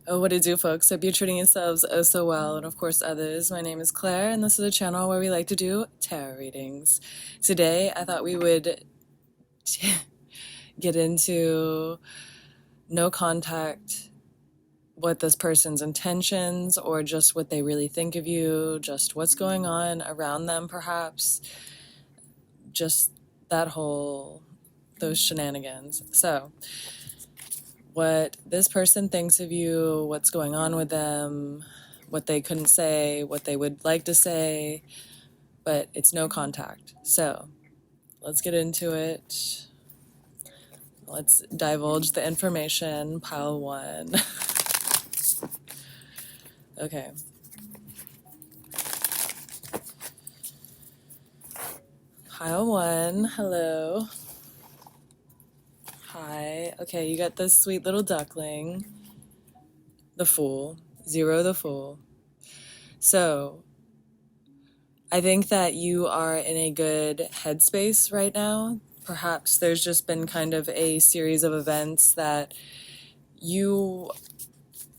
Oh, what to do, folks? Hope you're treating yourselves oh so well, and of course others. My name is Claire, and this is a channel where we like to do tarot readings. Today, I thought we would get into no contact, what this person's intentions, or just what they really think of you, just what's going on around them, perhaps. Just those shenanigans. So, what this person thinks of you, what's going on with them, what they couldn't say, what they would like to say, but it's no contact. So let's get into it. Let's divulge the information. Pile one. Okay. Pile one. Hello. Hi. Okay, you got this sweet little duckling. The Fool. Zero the Fool. So I think that you are in a good headspace right now. Perhaps there's just been kind of a series of events that you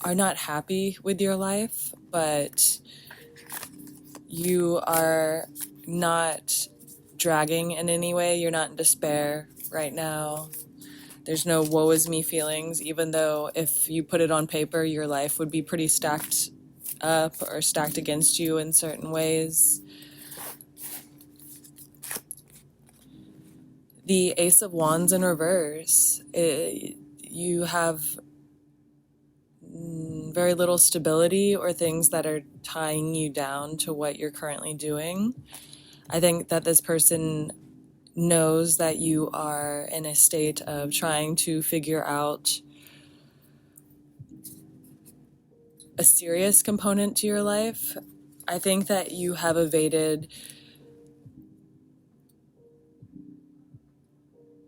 are not happy with your life, but you are not dragging in any way. You're not in despair right now. There's no woe is me feelings, even though if you put it on paper, your life would be pretty stacked up or stacked against you in certain ways. The Ace of Wands in reverse. You have very little stability or things that are tying you down to what you're currently doing. I think that this person knows that you are in a state of trying to figure out a serious component to your life. I think that you have evaded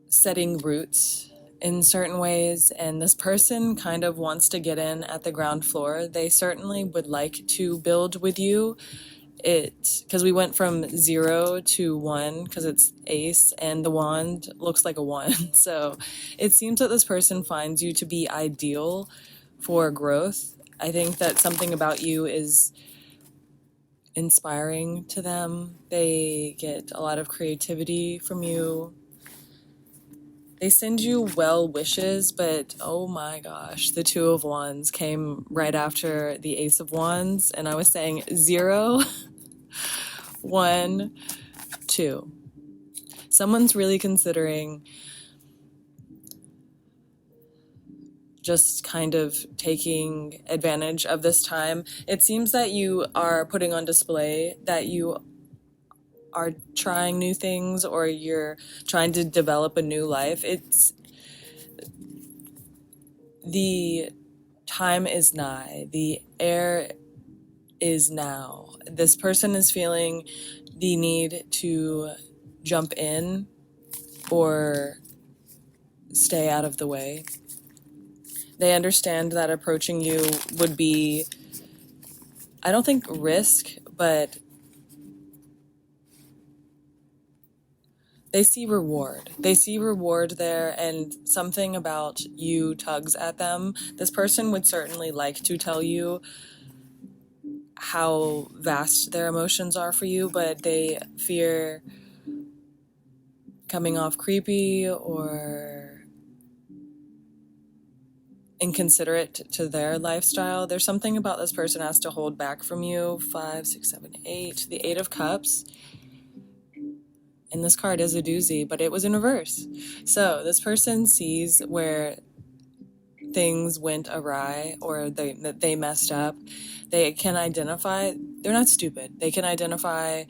setting roots in certain ways, and this person kind of wants to get in at the ground floor. They certainly would like to build with you. Because we went from 0 to 1 because it's ace, and the wand looks like a 1. So it seems that this person finds you to be ideal for growth. I think that something about you is inspiring to them. They get a lot of creativity from you. They send you well wishes, but oh my gosh, the Two of Wands came right after the Ace of Wands, and I was saying 0, 1, 2. Someone's really considering just kind of taking advantage of this time. It seems that you are putting on display that you are trying new things, or you're trying to develop a new life. The time is nigh. The air is now. This person is feeling the need to jump in or stay out of the way. They understand that approaching you would be, I don't think risk, but they see reward. They see reward there, and something about you tugs at them. This person would certainly like to tell you how vast their emotions are for you, but they fear coming off creepy or inconsiderate to their lifestyle. There's something about this person has to hold back from you. 5, 6, 7, 8. The 8 of Cups. And this card is a doozy, but it was in reverse. So this person sees where things went awry or they messed up. They can identify, they're not stupid. They can identify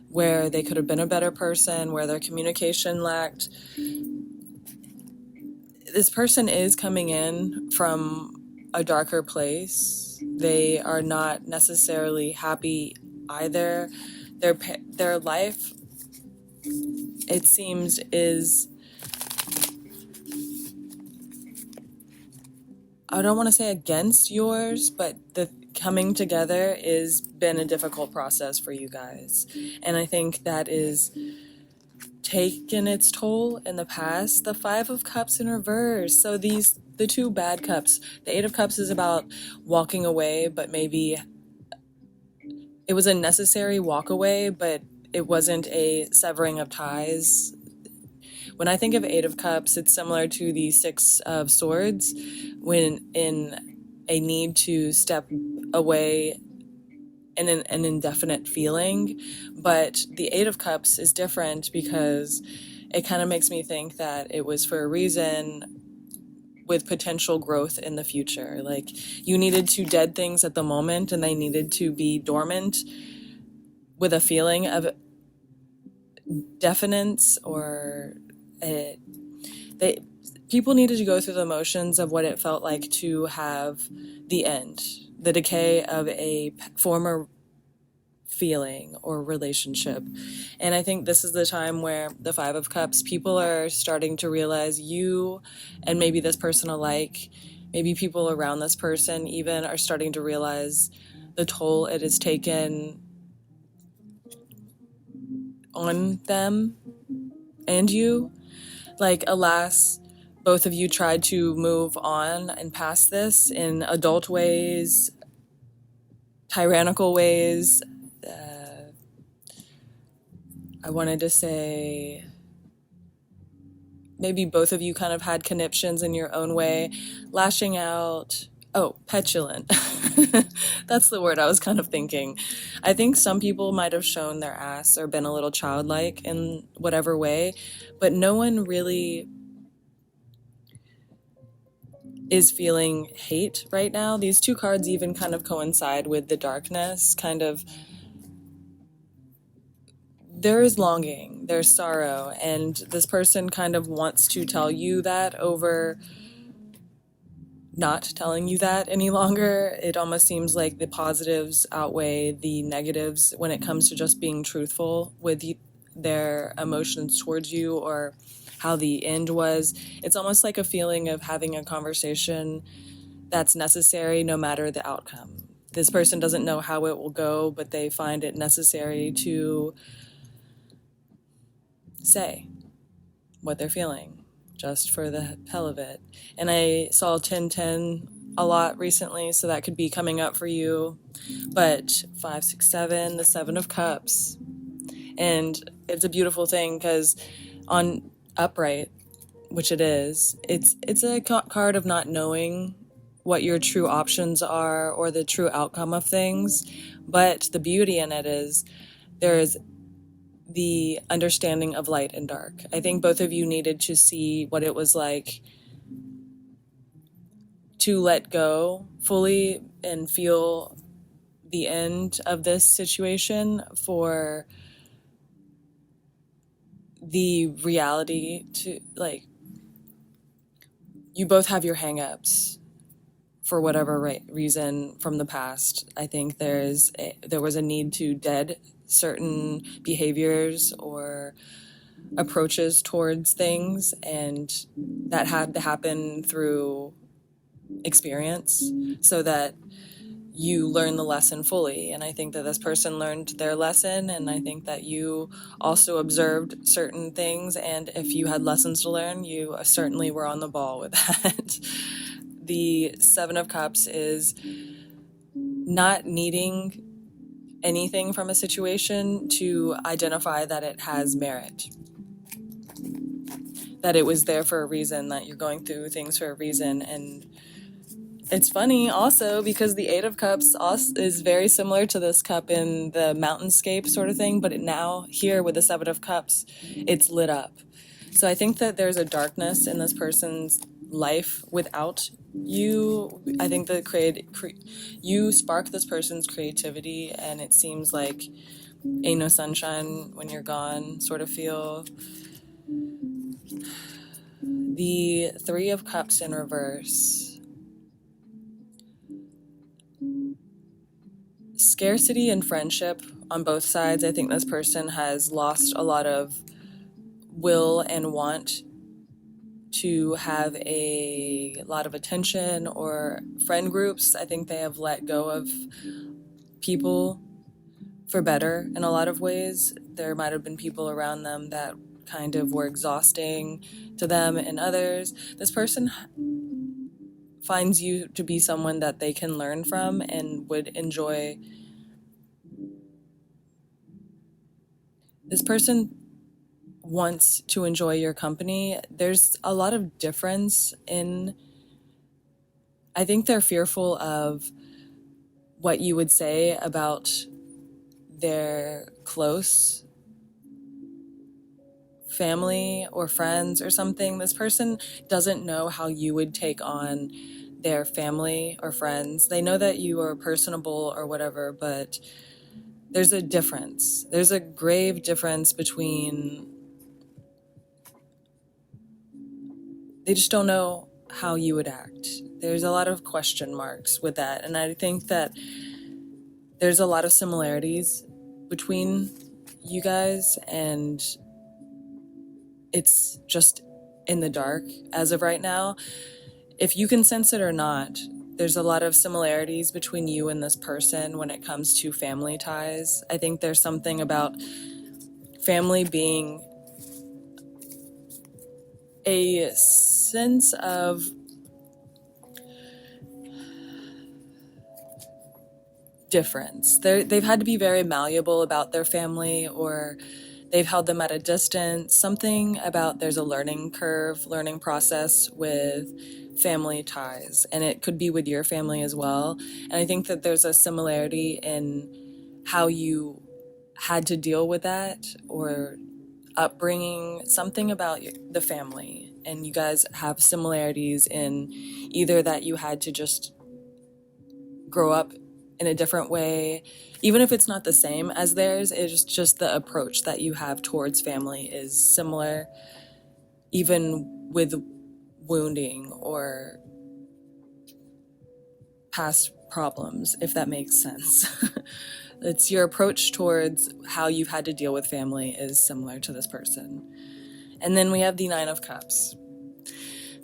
where they could have been a better person, where their communication lacked. This person is coming in from a darker place. They are not necessarily happy either. Their life, it seems, is, I don't want to say against yours, but the coming together has been a difficult process for you guys. And I think that is taken its toll in the past. The Five of Cups in reverse. So the two bad cups. The Eight of Cups is about walking away, but maybe it was a necessary walk away, but it wasn't a severing of ties. When I think of Eight of Cups, it's similar to the Six of Swords, when in a need to step away in an indefinite feeling. But the Eight of Cups is different because it kind of makes me think that it was for a reason, with potential growth in the future. Like, you needed to dead things at the moment, and they needed to be dormant with a feeling of definiteness, or people needed to go through the motions of what it felt like to have the end, the decay of a former feeling or relationship. And I think this is the time where the Five of Cups, people are starting to realize, you and maybe this person alike, maybe people around this person even, are starting to realize the toll it has taken on them and you. Like, alas, both of you tried to move on and past this in adult ways, tyrannical ways. I wanted to say maybe both of you kind of had conniptions in your own way, lashing out. Oh, petulant. That's the word I was kind of thinking. I think some people might have shown their ass or been a little childlike in whatever way, but no one really is feeling hate right now. These two cards even kind of coincide with the darkness, kind of. There is longing, there's sorrow, and this person kind of wants to tell you that over not telling you that any longer. It almost seems like the positives outweigh the negatives when it comes to just being truthful with their emotions towards you, or how the end was. It's almost like a feeling of having a conversation that's necessary no matter the outcome. This person doesn't know how it will go, but they find it necessary to say what they're feeling just for the hell of it. And I saw 1010 a lot recently, so that could be coming up for you. But 5, 6, 7, the Seven of Cups. And it's a beautiful thing because on upright, which it is, it's a card of not knowing what your true options are or the true outcome of things. But the beauty in it is there is the understanding of light and dark. I think both of you needed to see what it was like to let go fully and feel the end of this situation, for the reality to, like, you both have your hang-ups for whatever reason from the past. I think there was a need to dead certain behaviors or approaches towards things, and that had to happen through experience so that you learn the lesson fully. And I think that this person learned their lesson, and I think that you also observed certain things, and if you had lessons to learn, you certainly were on the ball with that. The Seven of Cups is not needing anything from a situation to identify that it has merit, that it was there for a reason, that you're going through things for a reason. And it's funny also because the Eight of Cups also is very similar to this cup in the mountainscape sort of thing, but now here with the Seven of Cups, it's lit up. So I think that there's a darkness in this person's life without you. I think that you spark this person's creativity, and it seems like ain't no sunshine when you're gone sort of feel. The Three of Cups in reverse. Scarcity and friendship on both sides. I think this person has lost a lot of will and want to have a lot of attention or friend groups. I think they have let go of people for better in a lot of ways. There might have been people around them that kind of were exhausting to them and others. This person finds you to be someone that they can learn from and would enjoy. This person wants to enjoy your company. There's a lot of difference in, I think they're fearful of what you would say about their close family or friends or something. This person doesn't know how you would take on their family or friends. They know that you are personable or whatever, but there's a difference. There's a grave difference between, they just don't know how you would act. There's a lot of question marks with that. And I think that there's a lot of similarities between you guys, and it's just in the dark as of right now. If you can sense it or not, there's a lot of similarities between you and this person when it comes to family ties. I think there's something about family being a sense of difference. They've had to be very malleable about their family, or they've held them at a distance. Something about there's a learning curve, learning process with family ties, and it could be with your family as well. And I think that there's a similarity in how you had to deal with that, or upbringing, something about the family, and you guys have similarities in either that you had to just grow up in a different way, even if it's not the same as theirs. It's just the approach that you have towards family is similar, even with wounding or past problems, if that makes sense. It's your approach towards how you've had to deal with family is similar to this person. And then we have the Nine of Cups.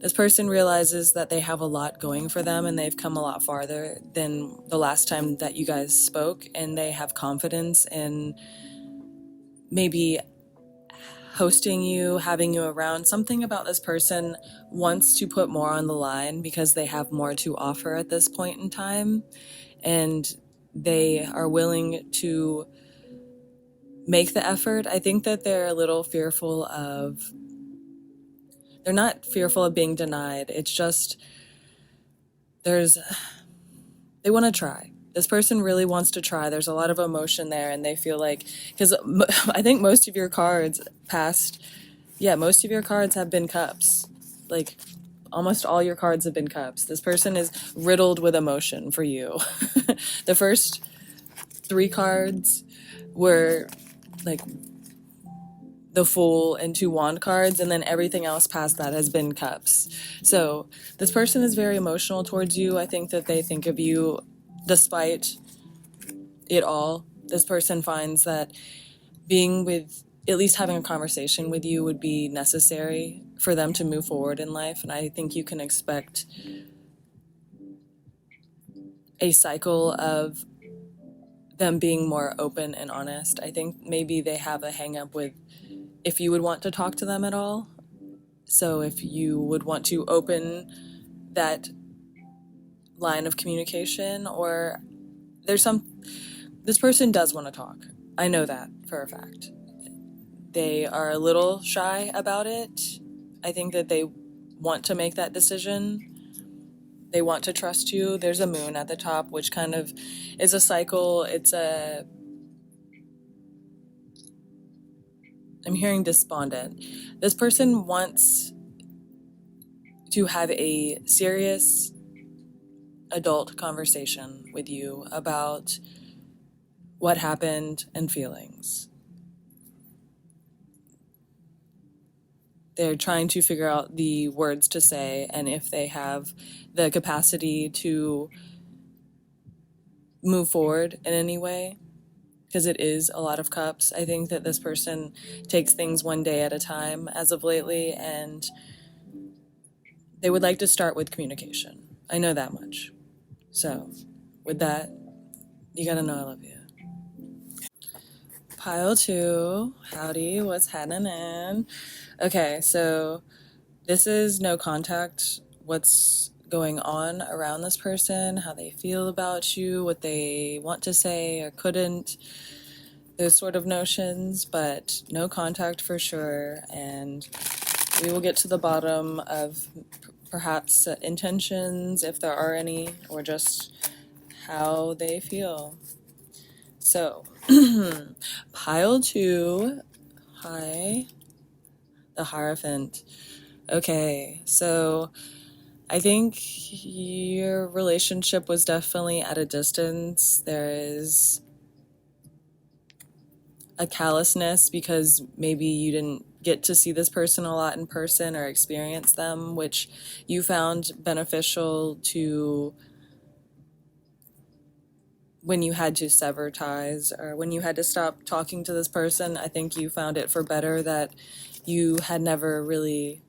This person realizes that they have a lot going for them, and they've come a lot farther than the last time that you guys spoke, and they have confidence in maybe hosting you, having you around. Something about this person wants to put more on the line because they have more to offer at this point in time, and they are willing to make the effort. I think that they're a little fearful of, they're not fearful of being denied. It's just, they want to try. This person really wants to try. There's a lot of emotion there, and they feel like, because I think most of your cards most of your cards have been cups. Like, almost all your cards have been cups. This person is riddled with emotion for you. The first 3 cards were like the Fool and 2 Wand cards, and then everything else past that has been cups. So this person is very emotional towards you. I think that they think of you despite it all. This person finds that being with, at least having a conversation with you would be necessary for them to move forward in life. And I think you can expect a cycle of them being more open and honest. I think maybe they have a hang up with if you would want to talk to them at all. So if you would want to open that line of communication, or this person does want to talk. I know that for a fact. They are a little shy about it. I think that they want to make that decision. They want to trust you. There's a moon at the top, which kind of is a cycle. I'm hearing despondent. This person wants to have a serious adult conversation with you about what happened and feelings. They're trying to figure out the words to say, and if they have the capacity to move forward in any way, because it is a lot of cups. I think that this person takes things one day at a time as of lately, and they would like to start with communication. I know that much. So with that, you gotta know I love you. Pile 2. Howdy, what's happening? Okay, so this is no contact. What's going on around this person, how they feel about you, what they want to say or couldn't, those sort of notions, but no contact for sure. And we will get to the bottom of perhaps intentions, if there are any, or just how they feel. So, pile 2, hi, the hierophant. Okay, so I think your relationship was definitely at a distance. There is a callousness because maybe you didn't get to see this person a lot in person or experience them, which you found beneficial to when you had to sever ties or when you had to stop talking to this person. I think you found it for better that you had never really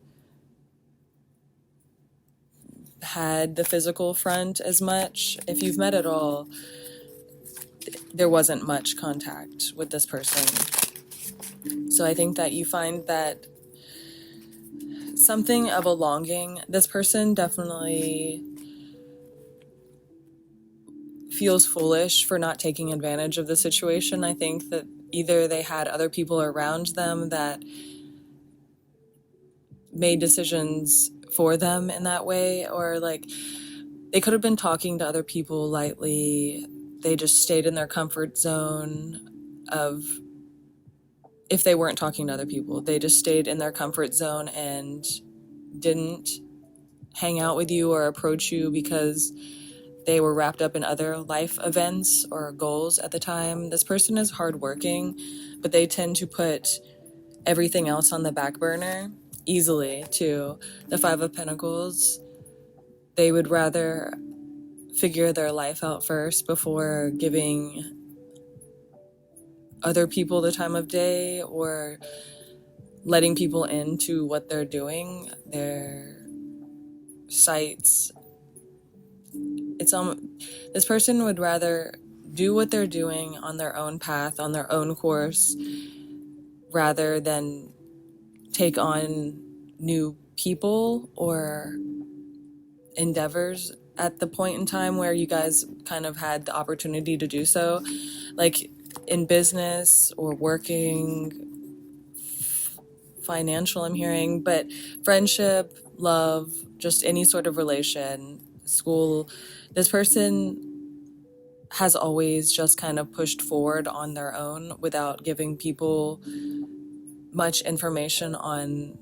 had the physical front as much. If you've met at all, there wasn't much contact with this person. So I think that you find that something of a longing. This person definitely feels foolish for not taking advantage of the situation. I think that either they had other people around them that made decisions for them in that way, or like they could have been talking to other people lightly. They just stayed in their comfort zone of, if they weren't talking to other people, they just stayed in their comfort zone and didn't hang out with you or approach you because they were wrapped up in other life events or goals at the time. This person is hardworking, but they tend to put everything else on the back burner easily too. The 5 of Pentacles, they would rather figure their life out first before giving other people the time of day or letting people into what they're doing, their sites. This person would rather do what they're doing on their own path, on their own course, rather than take on new people or endeavors at the point in time where you guys kind of had the opportunity to do so, like in business or working, financial, I'm hearing, but friendship, love, just any sort of relation, school. This person has always just kind of pushed forward on their own without giving people much information on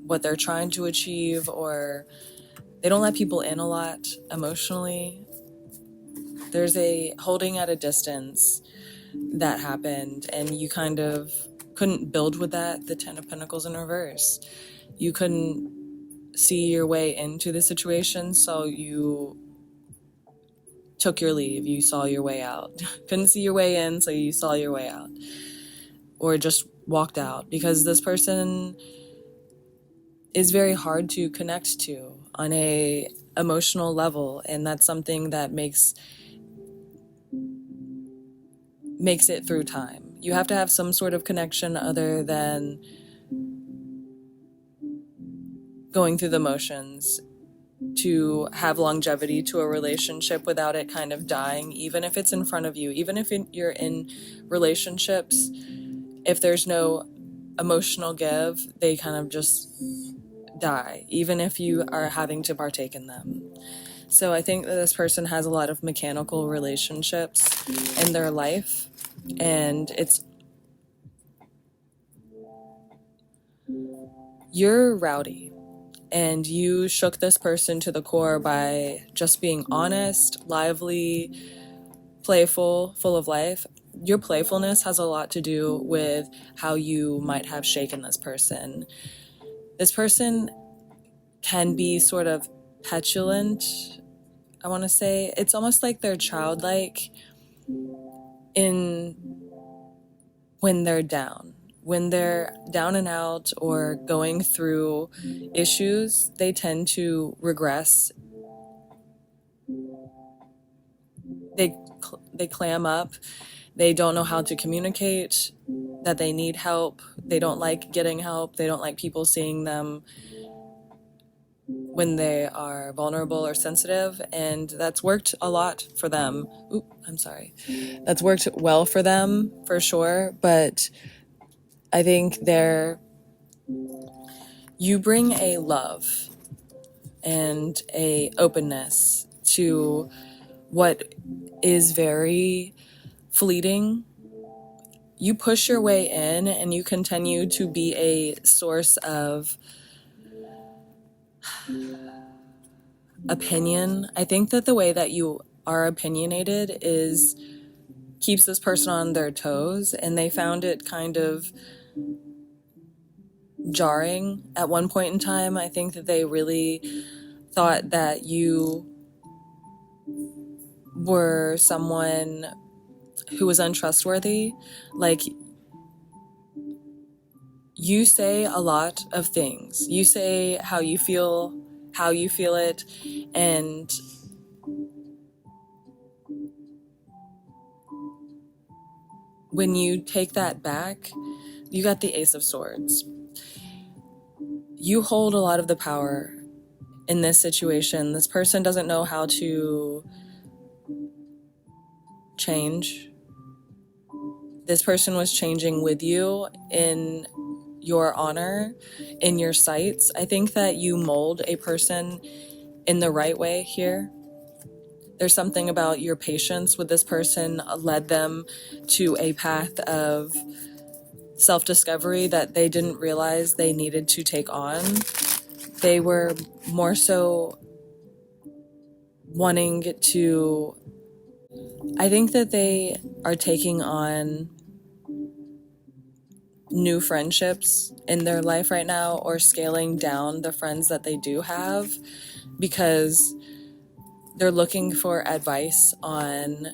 what they're trying to achieve, or they don't let people in a lot emotionally. There's a holding at a distance that happened, and you kind of couldn't build with that. The 10 of Pentacles in reverse. You couldn't see your way into the situation, so you took your leave. You saw your way out. Couldn't see your way in, so you saw your way out. Or just walked out, because this person is very hard to connect to on a emotional level, and that's something that makes it through time. You have to have some sort of connection other than going through the motions to have longevity to a relationship without it kind of dying, even if it's in front of you. Even if you're in relationships, if there's no emotional give, they kind of just die, even if you are having to partake in them. So I think that this person has a lot of mechanical relationships in their life, and you're rowdy, and you shook this person to the core by just being honest, lively, playful, full of life. Your playfulness has a lot to do with how you might have shaken this person. This person can be sort of petulant, I want to say. It's almost like they're childlike when they're down. When they're down and out or going through issues, they tend to regress. They clam up. They don't know how to communicate that they need help. They don't like getting help. They don't like people seeing them when they are vulnerable or sensitive, and that's worked a lot for them. That's worked well for them, for sure, but I think you bring a love and a openness to what is very fleeting. You push your way in and you continue to be a source of opinion. I think that the way that you are opinionated keeps this person on their toes, and they found it kind of jarring at one point in time. I think that they really thought that you were someone who was untrustworthy. Like, you say a lot of things. You say how you feel it, and when you take that back, you got the Ace of Swords. You hold a lot of the power in this situation. This person doesn't know how to change. This person was changing with you in your honor, in your sights. I think that you mold a person in the right way here. There's something about your patience with this person led them to a path of self-discovery that they didn't realize they needed to take on. They were more so wanting to... I think that they are taking on new friendships in their life right now, or scaling down the friends that they do have, because they're looking for advice on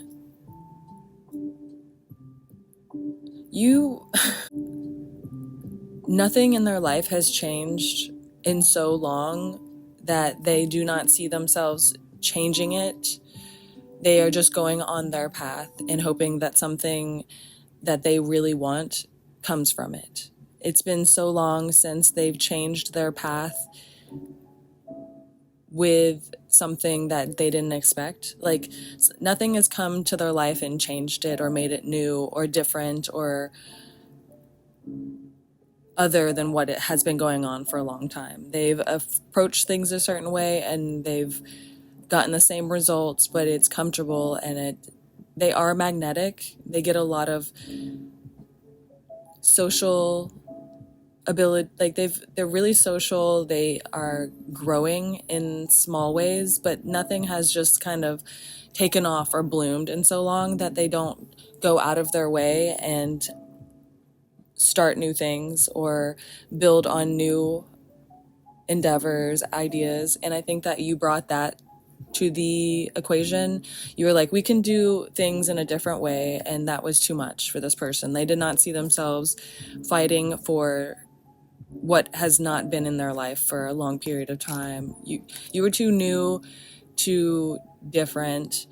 you. Nothing in their life has changed in so long that they do not see themselves changing it. They are just going on their path and hoping that something that they really want comes from it. It's been so long since they've changed their path with something that they didn't expect. Like, nothing has come to their life and changed it or made it new or different or other than what it has been going on for a long time. They've approached things a certain way and they've gotten the same results, but it's comfortable, and they are magnetic. They get a lot of social ability. Like, they're really social. They are growing in small ways, but nothing has just kind of taken off or bloomed in so long that they don't go out of their way and start new things or build on new endeavors, ideas. And I think that you brought that to the equation. You were like, we can do things in a different way, and that was too much for this person. They did not see themselves fighting for what has not been in their life for a long period of time. You were too new, too different,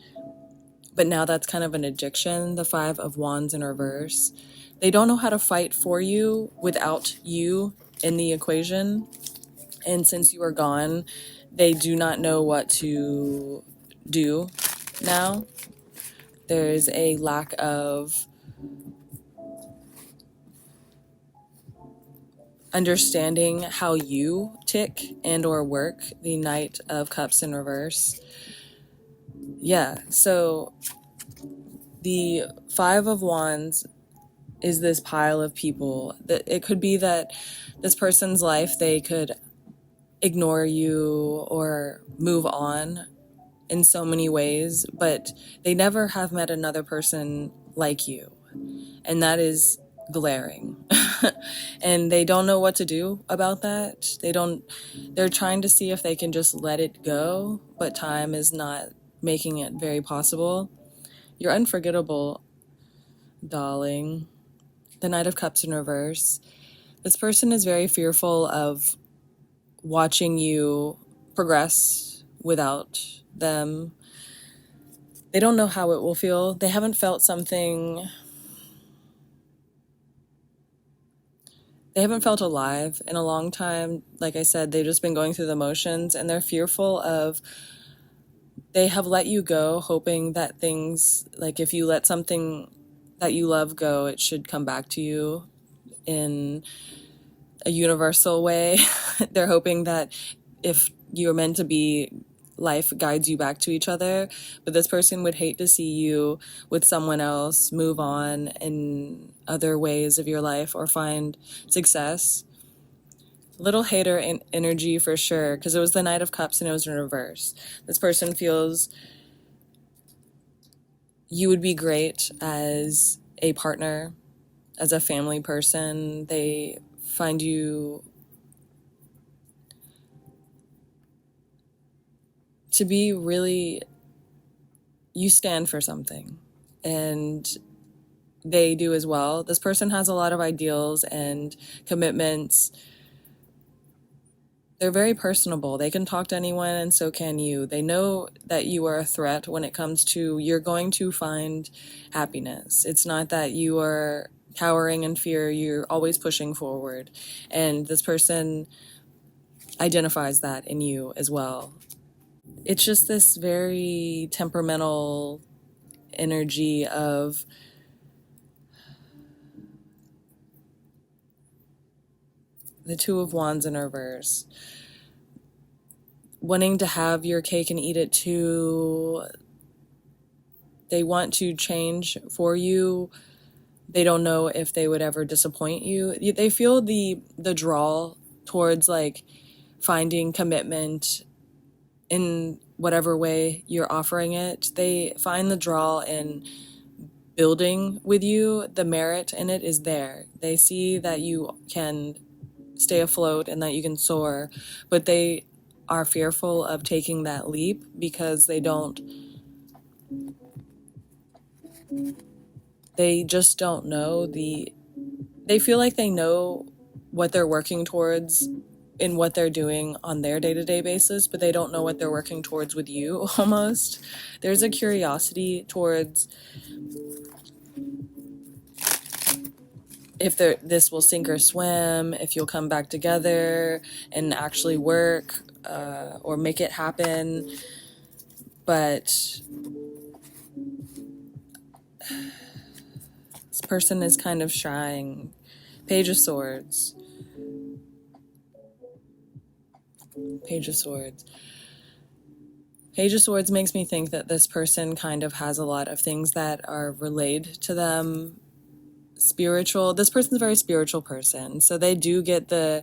but now that's kind of an addiction. The 5 of Wands in reverse. They don't know how to fight for you without you in the equation, and since you are gone, they do not know what to do now. There's a lack of understanding how you tick and or work. The Knight of Cups in reverse. Yeah, so the 5 of Wands is this pile of people. That it could be that this person's life, they could ignore you or move on in so many ways, but they never have met another person like you, and that is glaring. And they don't know what to do about that. They're trying to see if they can just let it go, but time is not making it very possible. You're unforgettable, darling. The Knight of Cups in reverse. This person is very fearful of watching you progress without them. They don't know how it will feel. They haven't felt something they haven't felt alive in a long time. Like I said, they've just been going through the motions, and they're fearful of, they have let you go, hoping that things, like if you let something that you love go, it should come back to you in a universal way. They're hoping that if you're meant to be, life guides you back to each other. But this person would hate to see you with someone else, move on in other ways of your life, or find success. Little hater energy for sure, because it was the Knight of Cups and it was in reverse. This person feels you would be great as a partner, as a family person. They find you to be really, you stand for something, and they do as well. This person has a lot of ideals and commitments. They're very personable. They can talk to anyone, and so can you. They know that you are a threat when it comes to, you're going to find happiness. It's not that you are cowering in fear. You're always pushing forward. And this person identifies that in you as well. It's just this very temperamental energy of the Two of Wands in reverse. Wanting to have your cake and eat it too. They want to change for you. They don't know if they would ever disappoint you. They feel the draw towards like finding commitment in whatever way you're offering it. They find the draw in building with you. The merit in it is there. They see that you can stay afloat and that you can soar, but they are fearful of taking that leap because they just don't know they feel like they know what they're working towards in what they're doing on their day-to-day basis, but they don't know what they're working towards with you. Almost there's a curiosity towards if this will sink or swim, if you'll come back together and actually work or make it happen. But this person is kind of shying. Page of Swords. Page of Swords. Page of Swords makes me think that this person kind of has a lot of things that are relayed to them. Spiritual. This person's a very spiritual person, so they do get the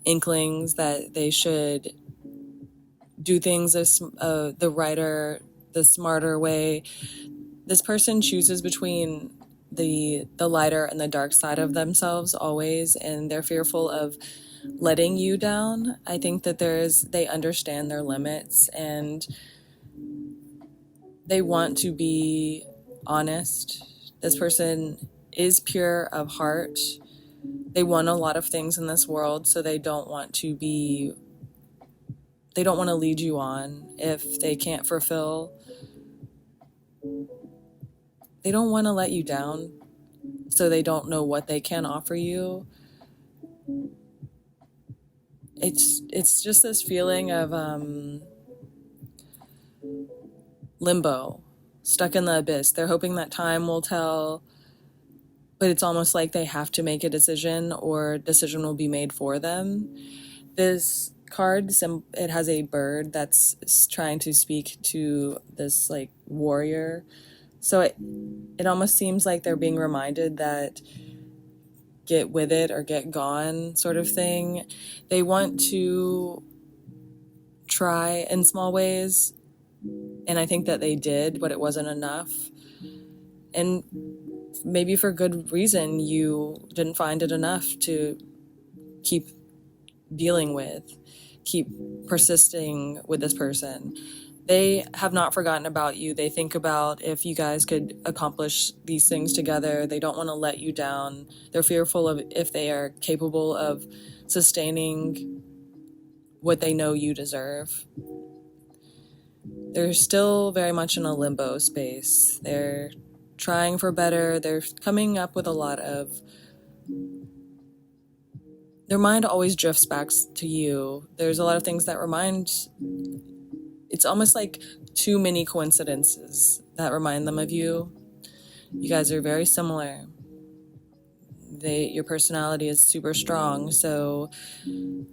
inklings that they should do things as the smarter way. This person chooses between the lighter and the dark side of themselves always, and they're fearful of letting you down. I think that they understand their limits, and they want to be honest. This person is pure of heart. They want a lot of things in this world, so they don't want to lead you on if they can't fulfill. They don't want to let you down, so they don't know what they can offer you. It's just this feeling of limbo, stuck in the abyss. They're hoping that time will tell, but it's almost like they have to make a decision, or a decision will be made for them. This card, it has a bird that's trying to speak to this like warrior. So it almost seems like they're being reminded that get with it or get gone sort of thing. They want to try in small ways, and I think that they did, but it wasn't enough. And maybe for good reason, you didn't find it enough to keep dealing with, keep persisting with this person. They have not forgotten about you. They think about if you guys could accomplish these things together. They don't want to let you down. They're fearful of if they are capable of sustaining what they know you deserve. They're still very much in a limbo space. They're trying for better. They're coming up with a lot of their mind always drifts back to you. There's a lot of things that it's almost like too many coincidences that remind them of you. You guys are very similar. Your personality is super strong, so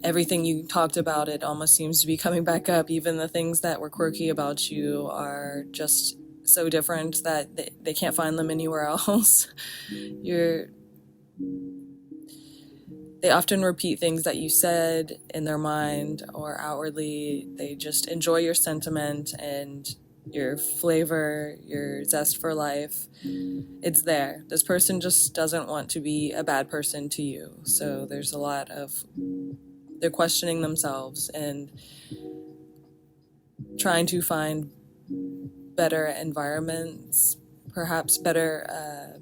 everything you talked about, it almost seems to be coming back up. Even the things that were quirky about you are just so different that they can't find them anywhere else. They often repeat things that you said in their mind or outwardly. They just enjoy your sentiment and your flavor, your zest for life. It's there. This person just doesn't want to be a bad person to you. So there's a lot of, they're questioning themselves and trying to find better environments, perhaps better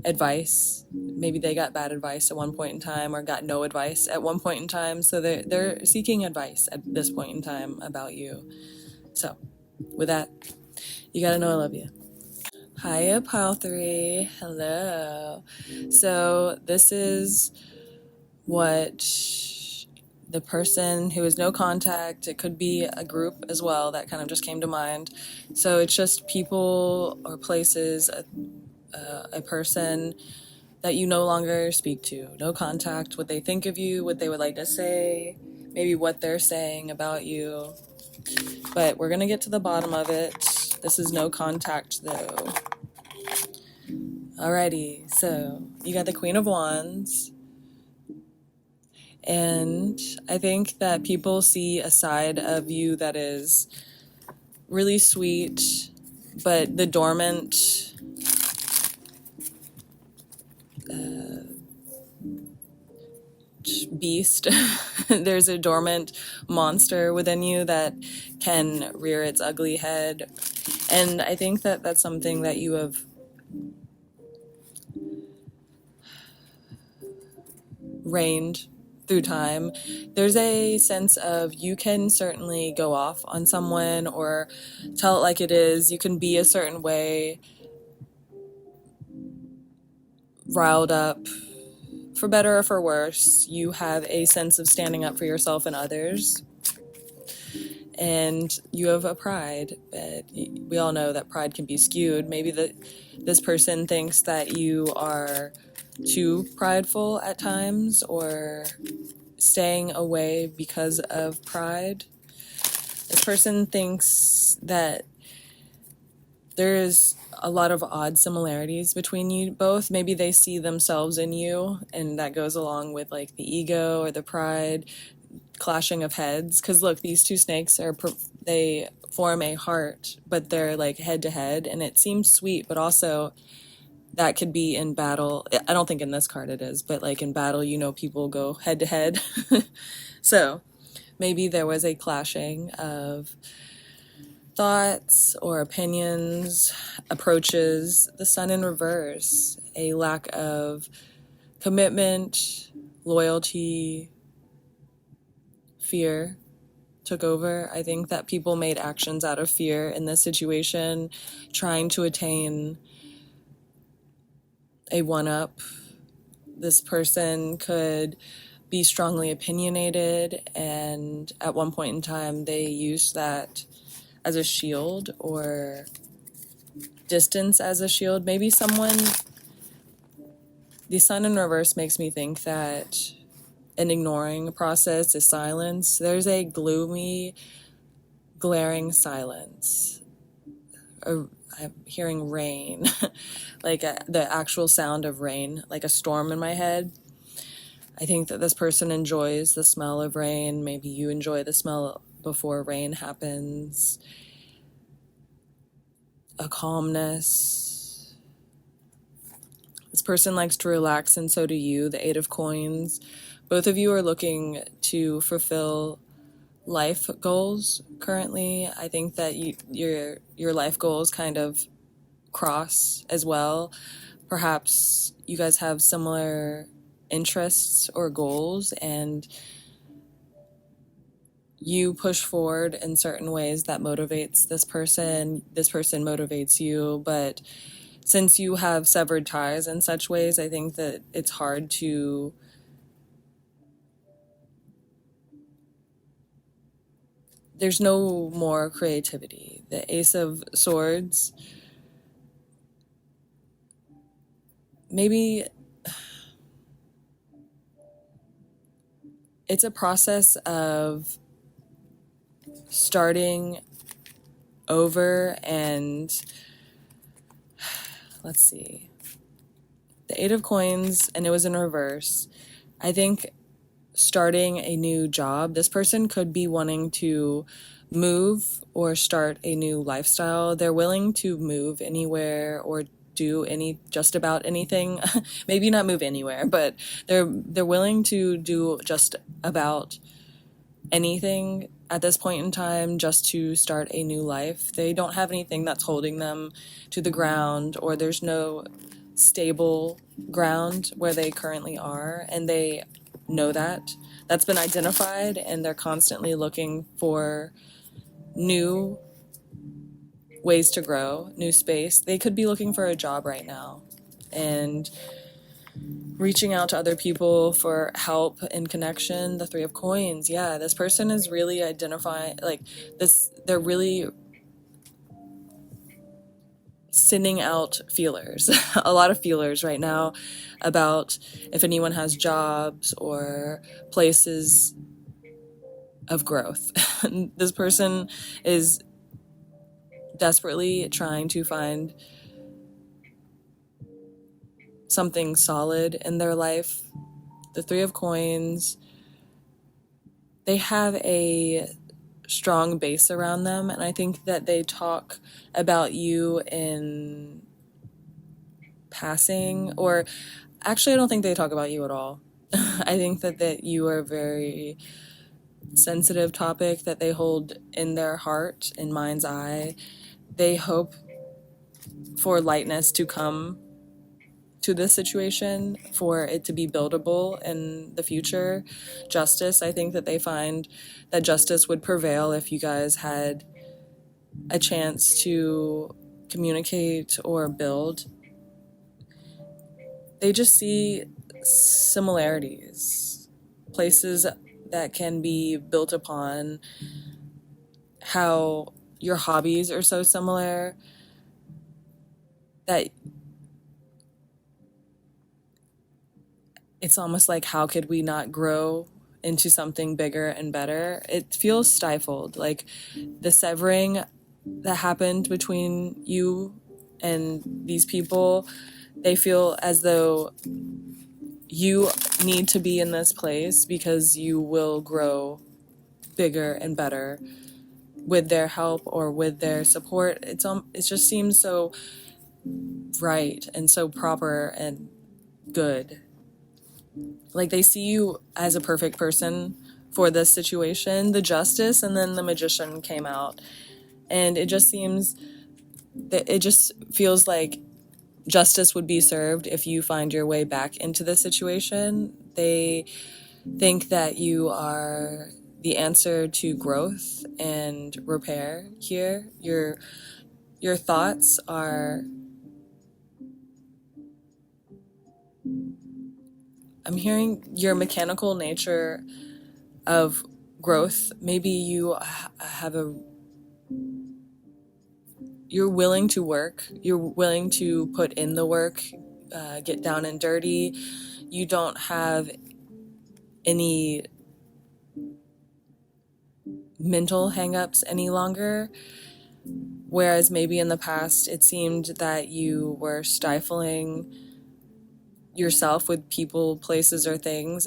advice. Maybe they got bad advice at one point in time or got no advice at one point in time. So they're seeking advice at this point in time about you. So with that, you gotta know I love you. Hiya, Pile 3. Hello. So this is what the person who is no contact, it could be a group as well, that kind of just came to mind. So it's just people or places, a person that you no longer speak to. No contact, what they think of you, what they would like to say, maybe what they're saying about you. But we're going to get to the bottom of it. This is no contact, though. Alrighty, so you got the Queen of Wands. And I think that people see a side of you that is really sweet, but the dormant beast, there's a dormant monster within you that can rear its ugly head. And I think that that's something that you have reigned through time. There's a sense of you can certainly go off on someone or tell it like it is. You can be a certain way, riled up, for better or for worse. You have a sense of standing up for yourself and others. And you have a pride, but we all know that pride can be skewed. Maybe this person thinks that you are too prideful at times or staying away because of pride. This person thinks that there is a lot of odd similarities between you both. Maybe they see themselves in you, and that goes along with like the ego or the pride, clashing of heads. Because look, these two snakes they form a heart, but they're like head to head, and it seems sweet, but also that could be in battle. I don't think in this card it is, but like in battle, people go head to head. So maybe there was a clashing of thoughts or opinions, approaches. The Sun in reverse, a lack of commitment, loyalty, fear took over. I think that people made actions out of fear in this situation, trying to attain a one-up. This person could be strongly opinionated, and at one point in time they used that as a shield or distance as a shield. Maybe the Sun in reverse makes me think that an ignoring process is silence. There's a gloomy, glaring silence. I'm hearing rain, like the actual sound of rain, like a storm in my head. I think that this person enjoys the smell of rain. Maybe you enjoy the smell before rain happens. A calmness. This person likes to relax, and so do you. The Eight of Coins. Both of you are looking to fulfill life goals currently. I think that your life goals kind of cross as well. Perhaps you guys have similar interests or goals, and you push forward in certain ways that motivates this person motivates you. But since you have severed ties in such ways, I think that it's hard to there's no more creativity. The Ace of Swords, maybe it's a process of starting over, and let's see, the Eight of Coins, and it was in reverse. I think starting a new job, this person could be wanting to move or start a new lifestyle. They're willing to move anywhere or do just about anything. Maybe not move anywhere, but they're willing to do just about anything at this point in time just to start a new life. They don't have anything that's holding them to the ground, or there's no stable ground where they currently are, and they know that. That's been identified, and they're constantly looking for new ways to grow, new space. They could be looking for a job right now and reaching out to other people for help and connection. The Three of Coins, yeah, this person is really identifying, like, this, they're really sending out feelers, a lot of feelers right now about if anyone has jobs or places of growth. This person is desperately trying to find something solid in their life. The Three of Coins, they have a strong base around them, and I think that they talk about you in passing, or actually I don't think they talk about you at all. I think that you are a very sensitive topic that they hold in their heart, in mind's eye. They hope for lightness to come to this situation, for it to be buildable in the future. Justice, I think that they find that justice would prevail if you guys had a chance to communicate or build. They just see similarities, places that can be built upon, how your hobbies are so similar that it's almost like, how could we not grow into something bigger and better? It feels stifled, like the severing that happened between you and these people. They feel as though you need to be in this place because you will grow bigger and better with their help or with their support. It just seems so right and so proper and good. Like, they see you as a perfect person for this situation. The Justice and then the Magician came out, and it just seems that it just feels like justice would be served if you find your way back into this situation. They think that you are the answer to growth and repair here. Your thoughts are, I'm hearing your mechanical nature of growth. Maybe you have you're willing to work. You're willing to put in the work, get down and dirty. You don't have any mental hangups any longer. Whereas maybe in the past it seemed that you were stifling yourself with people, places, or things.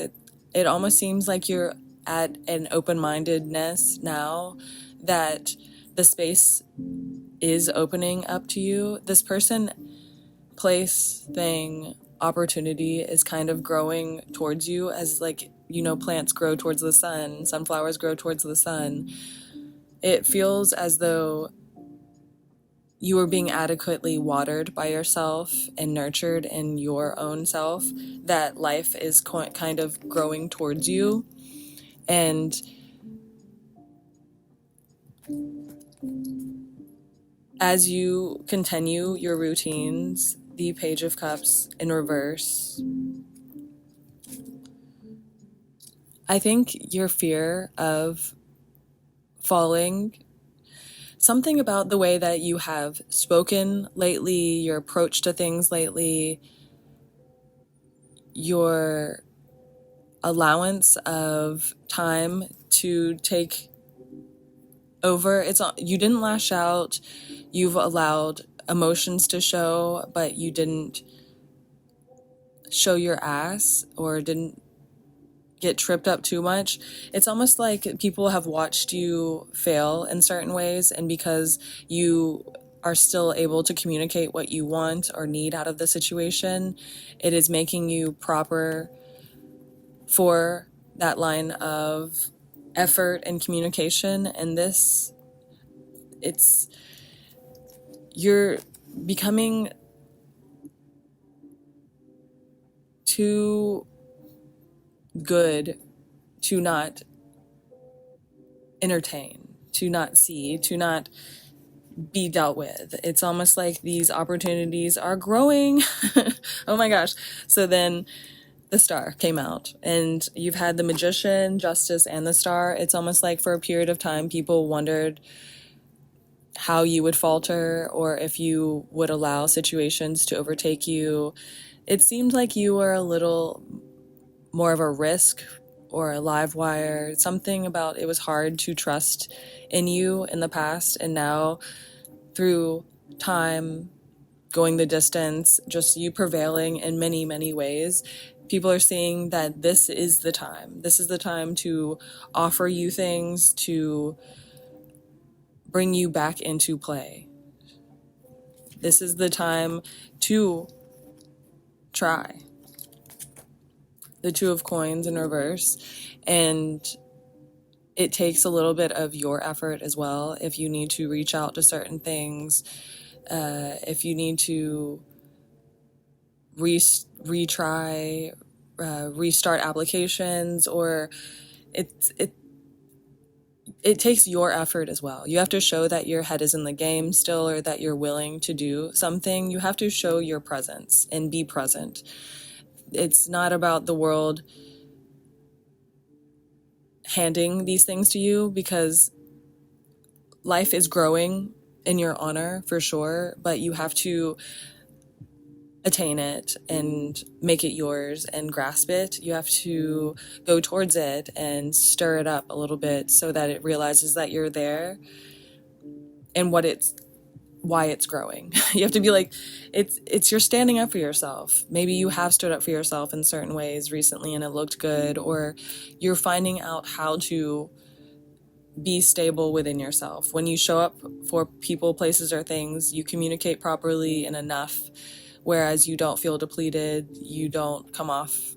It almost seems like you're at an open-mindedness now, that the space is opening up to you. This person, place, thing, opportunity is kind of growing towards you, as, like, plants grow towards the sun, sunflowers grow towards the sun. It feels as though you are being adequately watered by yourself and nurtured in your own self, that life is kind of growing towards you. And as you continue your routines, the Page of Cups in reverse, I think your fear of falling. Something about the way that you have spoken lately, your approach to things lately, your allowance of time to take over. You didn't lash out. You've allowed emotions to show, but you didn't show your ass or didn't get tripped up too much. It's almost like people have watched you fail in certain ways, and because you are still able to communicate what you want or need out of the situation, it is making you proper for that line of effort and communication. And you're becoming too good to not entertain, to not see, to not be dealt with. It's almost like these opportunities are growing. Oh my gosh. So then the Star came out, and you've had the Magician, Justice, and the Star. It's almost like for a period of time people wondered how you would falter or if you would allow situations to overtake you. It seemed like you were a little more of a risk or a live wire. Something about it was hard to trust in you in the past, and now through time, going the distance, just you prevailing in many, many ways, people are seeing that this is the time. This is the time to offer you things, to bring you back into play. This is the time to try. The Two of Coins in reverse, and it takes a little bit of your effort as well. If you need to reach out to certain things, if you need to retry, restart applications, or it takes your effort as well. You have to show that your head is in the game still, or that you're willing to do something. You have to show your presence and be present. It's not about the world handing these things to you, because life is growing in your honor for sure, but you have to attain it and make it yours and grasp it. You have to go towards it and stir it up a little bit so that it realizes that you're there and why it's growing. You have to be like, it's you're standing up for yourself. Maybe you have stood up for yourself in certain ways recently and it looked good, or you're finding out how to be stable within yourself. When you show up for people, places, or things, you communicate properly and enough, whereas you don't feel depleted, you don't come off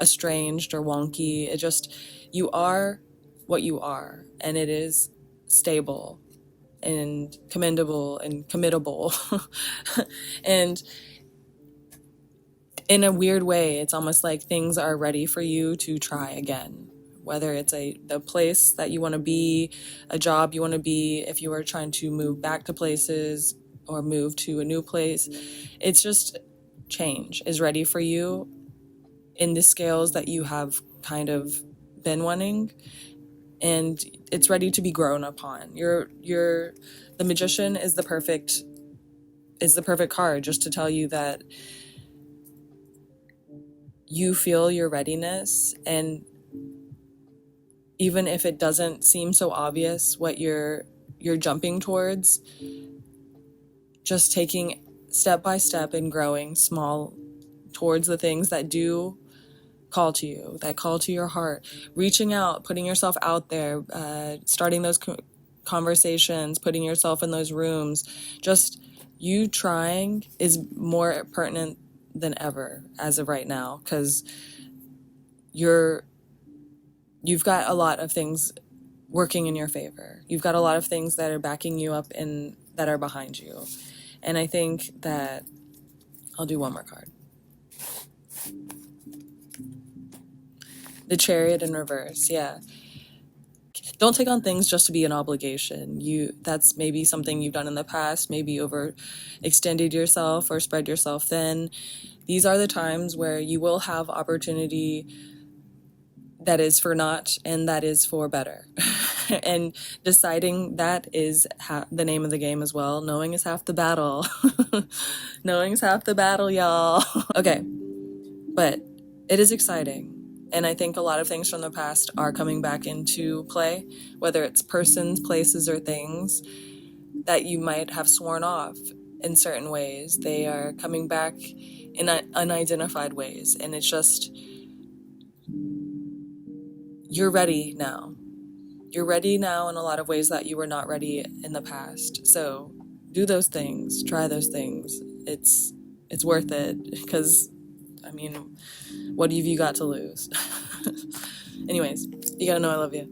estranged or wonky. You are what you are, and it is stable and commendable and committable. And in a weird way, it's almost like things are ready for you to try again. Whether it's the place that you want to be, a job you want to be, if you are trying to move back to places or move to a new place, it's just change is ready for you in the scales that you have kind of been wanting, and it's ready to be grown upon. The Magician is the perfect card just to tell you that you feel your readiness, and even if it doesn't seem so obvious what you're jumping towards, just taking step by step and growing small towards the things that do call to you, that call to your heart, reaching out, putting yourself out there, starting those conversations, putting yourself in those rooms. Just you trying is more pertinent than ever as of right now, because you've got a lot of things working in your favor. You've got a lot of things that are backing you up and that are behind you. And I think that I'll do one more card. The Chariot in reverse, yeah. Don't take on things just to be an obligation. That's maybe something you've done in the past, maybe overextended yourself or spread yourself thin. These are the times where you will have opportunity that is for naught and that is for better. And deciding that is the name of the game as well. Knowing is half the battle. Knowing is half the battle, y'all. Okay, but it is exciting. And I think a lot of things from the past are coming back into play, whether it's persons, places, or things that you might have sworn off in certain ways. They are coming back in unidentified ways. And it's just, you're ready now. You're ready now in a lot of ways that you were not ready in the past. So do those things, try those things. It's worth it, because, I mean, what have you got to lose? Anyways, you gotta know I love you.